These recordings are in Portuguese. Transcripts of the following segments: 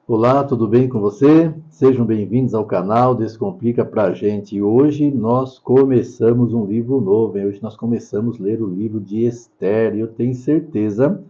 Olá, tudo bem com você? Sejam bem-vindos ao canal Descomplica Pra Gente. Hoje nós começamos um livro novo, hoje nós começamos a ler o livro de Esther e eu tenho certeza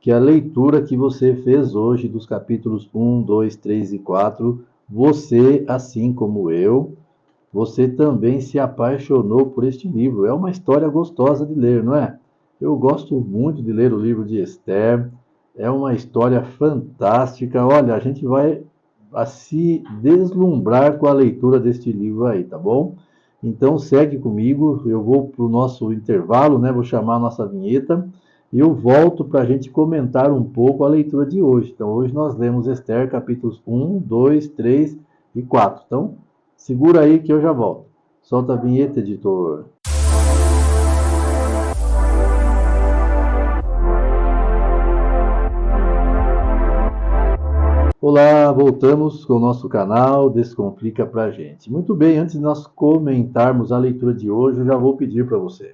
que a leitura que você fez hoje dos capítulos 1, 2, 3 e 4, você, assim como eu, você também se apaixonou por este livro. É uma história gostosa de ler, não é? Eu gosto muito de ler o livro de Esther. É uma história fantástica. Olha, a gente vai se deslumbrar com a leitura deste livro aí, tá bom? Então segue comigo. Eu vou para o nosso intervalo, né? Vou chamar a nossa vinheta e eu volto para a gente comentar um pouco a leitura de hoje. Então hoje nós lemos Esther capítulos 1, 2, 3 e 4. Então segura aí que eu já volto. Solta a vinheta, editor. Olá, voltamos com o nosso canal Descomplica Pra Gente. Muito bem, antes de nós comentarmos a leitura de hoje, eu já vou pedir para você.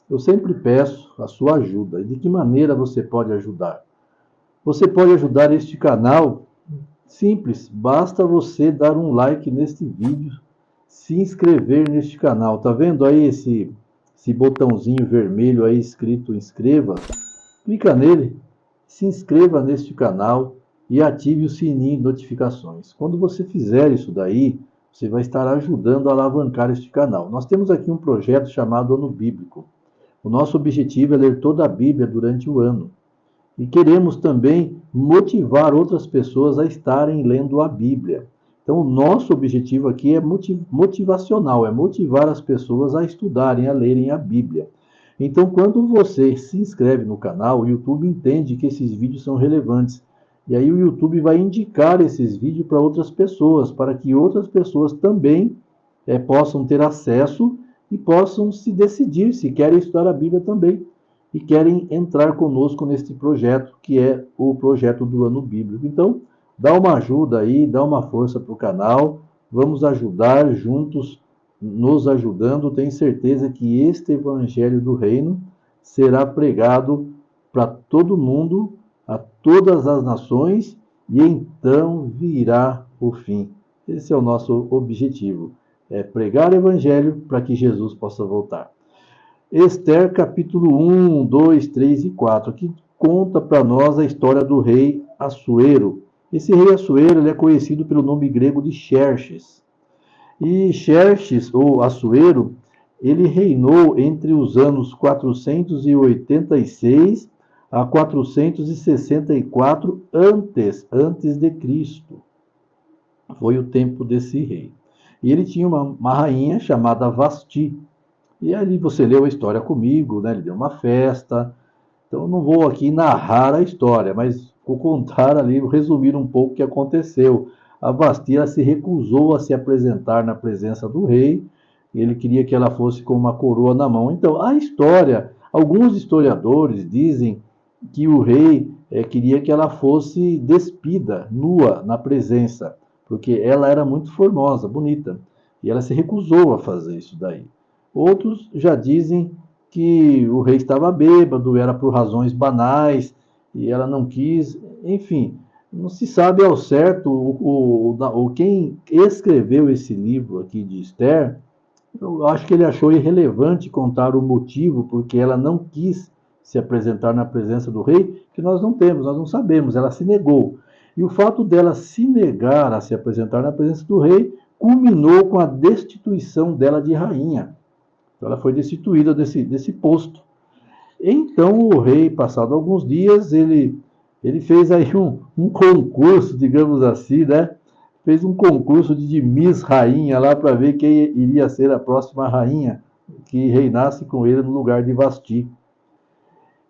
Eu sempre peço a sua ajuda. E de que maneira você pode ajudar? Você pode ajudar este canal simples, basta você dar um like neste vídeo, se inscrever neste canal. Tá vendo aí esse botãozinho vermelho aí escrito inscreva? Clica nele, se inscreva neste canal e ative o sininho de notificações. Quando você fizer isso daí, você vai estar ajudando a alavancar este canal. Nós temos aqui um projeto chamado Ano Bíblico. O nosso objetivo é ler toda a Bíblia durante o ano. E queremos também motivar outras pessoas a estarem lendo a Bíblia. Então, o nosso objetivo aqui é motivacional, é motivar as pessoas a estudarem, a lerem a Bíblia. Então, quando você se inscreve no canal, o YouTube entende que esses vídeos são relevantes. E aí o YouTube vai indicar esses vídeos para outras pessoas, para que outras pessoas também possam ter acesso e possam se decidir se querem estudar a Bíblia também e querem entrar conosco neste projeto, que é o projeto do Ano Bíblico. Então, dá uma ajuda aí, dá uma força para o canal, vamos ajudar juntos, nos ajudando. Tenho certeza que este Evangelho do Reino será pregado para todo mundo, a todas as nações, e então virá o fim. Esse é o nosso objetivo, é pregar o Evangelho para que Jesus possa voltar. Esther capítulo 1, 2, 3 e 4, que conta para nós a história do rei Assuero. Esse rei Assuero ele é conhecido pelo nome grego de Xerxes. E Xerxes, ou Assuero, ele reinou entre os anos 486 a 464 antes de Cristo. Foi o tempo desse rei. E ele tinha uma rainha chamada Vasti. E ali você leu a história comigo, né? Ele deu uma festa. Então eu não vou aqui narrar a história, mas vou contar ali, resumir um pouco o que aconteceu. A Vasti se recusou a se apresentar na presença do rei. Ele queria que ela fosse com uma coroa na mão. Então a história, alguns historiadores dizem que o rei queria que ela fosse despida, nua, na presença, porque ela era muito formosa, bonita. E ela se recusou a fazer isso daí. Outros já dizem que o rei estava bêbado, era por razões banais, e ela não quis, enfim, não se sabe ao certo quem escreveu esse livro aqui de Esther. Eu acho que ele achou irrelevante contar o motivo porque ela não quis se apresentar na presença do rei, que nós não temos, nós não sabemos, ela se negou. E o fato dela se negar a se apresentar na presença do rei culminou com a destituição dela de rainha. Então ela foi destituída desse posto. Então o rei, passado alguns dias, ele fez aí um concurso, digamos assim, né? Fez um concurso de Miss Rainha lá para ver quem iria ser a próxima rainha que reinasse com ele no lugar de Vasti.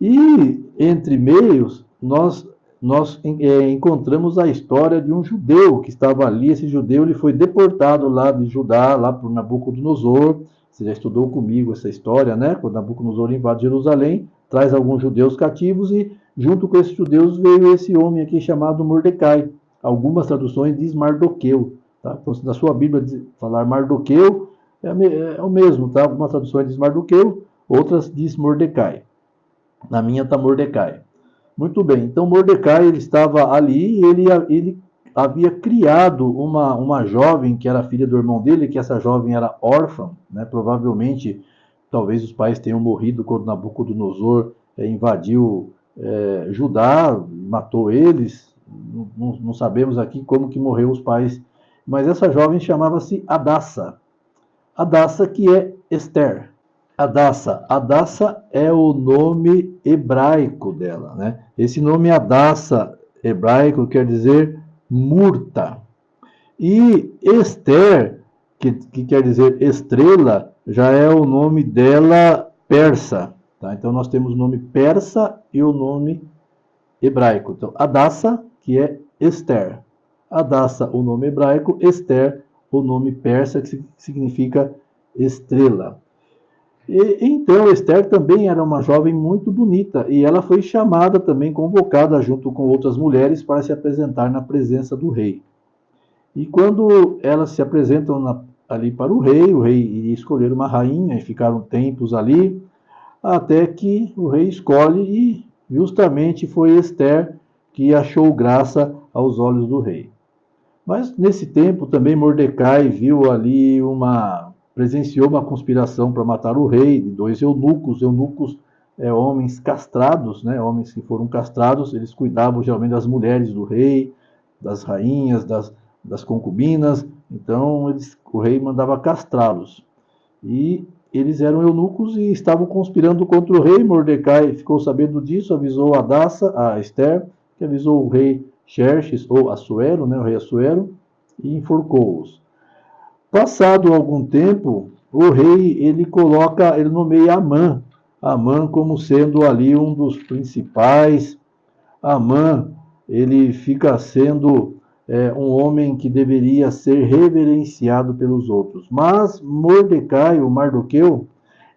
E entre meios, nós encontramos a história de um judeu que estava ali. Esse judeu ele foi deportado lá de Judá, lá para Nabucodonosor. Você já estudou comigo essa história, né? Quando Nabucodonosor invade Jerusalém, traz alguns judeus cativos e junto com esses judeus veio esse homem aqui chamado Mordecai. Algumas traduções diz Mardoqueu. Tá? Então, se na sua Bíblia falar Mardoqueu, é o mesmo, tá? Algumas traduções diz Mardoqueu, outras diz Mordecai. Na minha está Mordecai. Muito bem, então Mordecai ele estava ali e ele havia criado uma jovem que era filha do irmão dele, que essa jovem era órfã, né? Provavelmente, talvez os pais tenham morrido quando Nabucodonosor invadiu Judá, matou eles. Não sabemos aqui como que morreu os pais, mas essa jovem chamava-se Adassa. Adassa, que é Esther. Adassa. Adassa é o nome hebraico dela, né? Esse nome Adassa hebraico quer dizer murta. E Esther, que quer dizer estrela, já é o nome dela persa. Tá? Então nós temos o nome persa e o nome hebraico. Então, Adassa, que é Esther. Adassa, o nome hebraico, Esther, o nome persa, que significa estrela. Então, Esther também era uma jovem muito bonita e ela foi chamada também, convocada junto com outras mulheres para se apresentar na presença do rei. E quando elas se apresentam ali para o rei iria escolher uma rainha e ficaram tempos ali, até que o rei escolhe e justamente foi Esther que achou graça aos olhos do rei. Mas nesse tempo também Mordecai viu ali presenciou uma conspiração para matar o rei, de dois eunucos, homens castrados, né, homens que foram castrados, eles cuidavam geralmente das mulheres do rei, das rainhas, das concubinas, então o rei mandava castrá-los. E eles eram eunucos e estavam conspirando contra o rei. Mordecai ficou sabendo disso, avisou a Esther, que avisou o rei Xerxes, ou Assuero, né, o rei Assuero, e enforcou-os. Passado algum tempo, o rei ele nomeia Amã, Amã como sendo ali um dos principais. Amã, ele fica sendo um homem que deveria ser reverenciado pelos outros. Mas Mordecai, o Mardoqueu,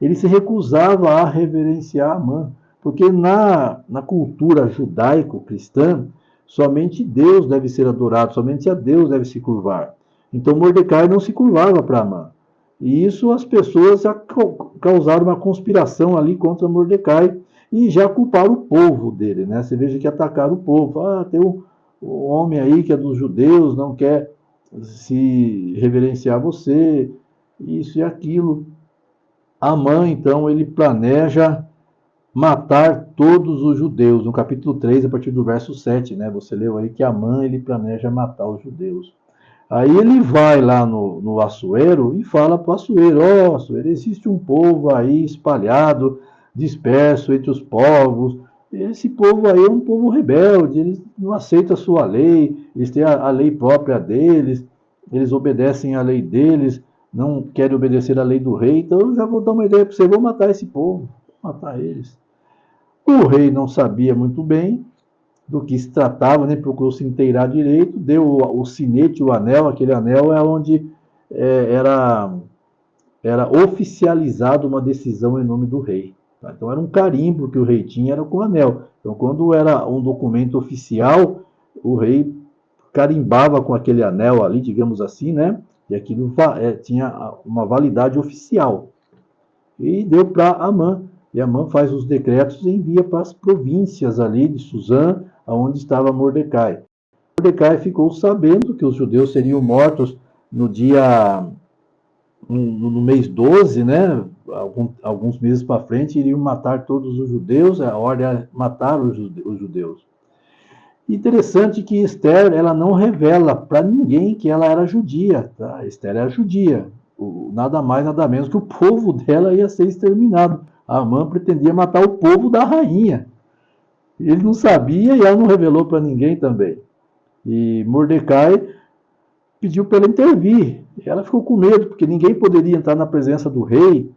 ele se recusava a reverenciar Amã, porque na cultura judaico-cristã, somente Deus deve ser adorado, somente a Deus deve se curvar. Então Mordecai não se curvava para Amã. E isso as pessoas já causaram uma conspiração ali contra Mordecai e já culparam o povo dele, né? Você veja que atacaram o povo. Tem um homem aí que é dos judeus, não quer se reverenciar você, isso e aquilo. Amã, então, ele planeja matar todos os judeus. No capítulo 3, a partir do verso 7, né? Você leu aí que Amã, ele planeja matar os judeus. Aí ele vai lá no Assuero e fala para o Assuero, Assuero, existe um povo aí espalhado, disperso entre os povos. Esse povo aí é um povo rebelde, eles não aceitam a sua lei, eles têm a lei própria deles, eles obedecem à lei deles, não querem obedecer à lei do rei. Então eu já vou dar uma ideia para você, vou matar esse povo, vou matar eles. O rei não sabia muito bem do que se tratava, nem procurou se inteirar direito, deu o sinete, o anel, aquele anel é onde era oficializado uma decisão em nome do rei. Tá? Então era um carimbo que o rei tinha, era com o anel. Então quando era um documento oficial, o rei carimbava com aquele anel ali, digamos assim, né? E aquilo tinha uma validade oficial. E deu para Amã. E Amã faz os decretos e envia para as províncias ali de Suzã, onde estava Mordecai. Mordecai ficou sabendo que os judeus seriam mortos no mês 12, né? Alguns meses para frente, iriam matar todos os judeus, a ordem é matar os judeus. Interessante que Esther, ela não revela para ninguém que ela era judia, tá? Esther era judia, nada mais, nada menos que o povo dela ia ser exterminado. A Amã pretendia matar o povo da rainha. Ele não sabia e ela não revelou para ninguém também. E Mordecai pediu para ela intervir. Ela ficou com medo, porque ninguém poderia entrar na presença do rei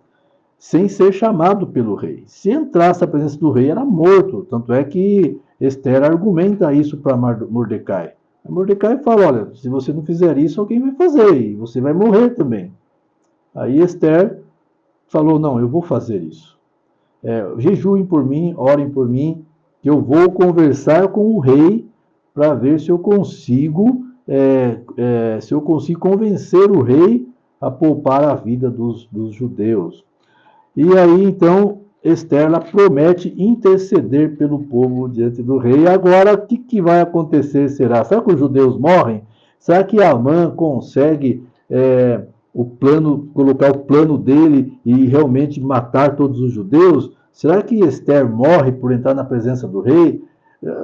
sem ser chamado pelo rei. Se entrasse na presença do rei, era morto. Tanto é que Esther argumenta isso para Mordecai. Mordecai fala, olha, se você não fizer isso, alguém vai fazer, e você vai morrer também. Aí Esther falou, não, eu vou fazer isso. Jejuem por mim, orem por mim, que eu vou conversar com o rei para ver se eu consigo convencer o rei a poupar a vida dos judeus. E aí, então, Esther ela promete interceder pelo povo diante do rei. Agora, o que vai acontecer será? Será que os judeus morrem? Será que Amã consegue colocar o plano dele e realmente matar todos os judeus? Será que Esther morre por entrar na presença do rei?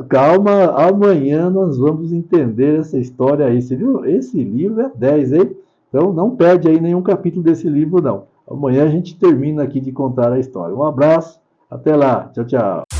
Calma, amanhã nós vamos entender essa história aí. Você viu? Esse livro é 10, hein? Então não perde aí nenhum capítulo desse livro, não. Amanhã a gente termina aqui de contar a história. Um abraço, até lá. Tchau, tchau.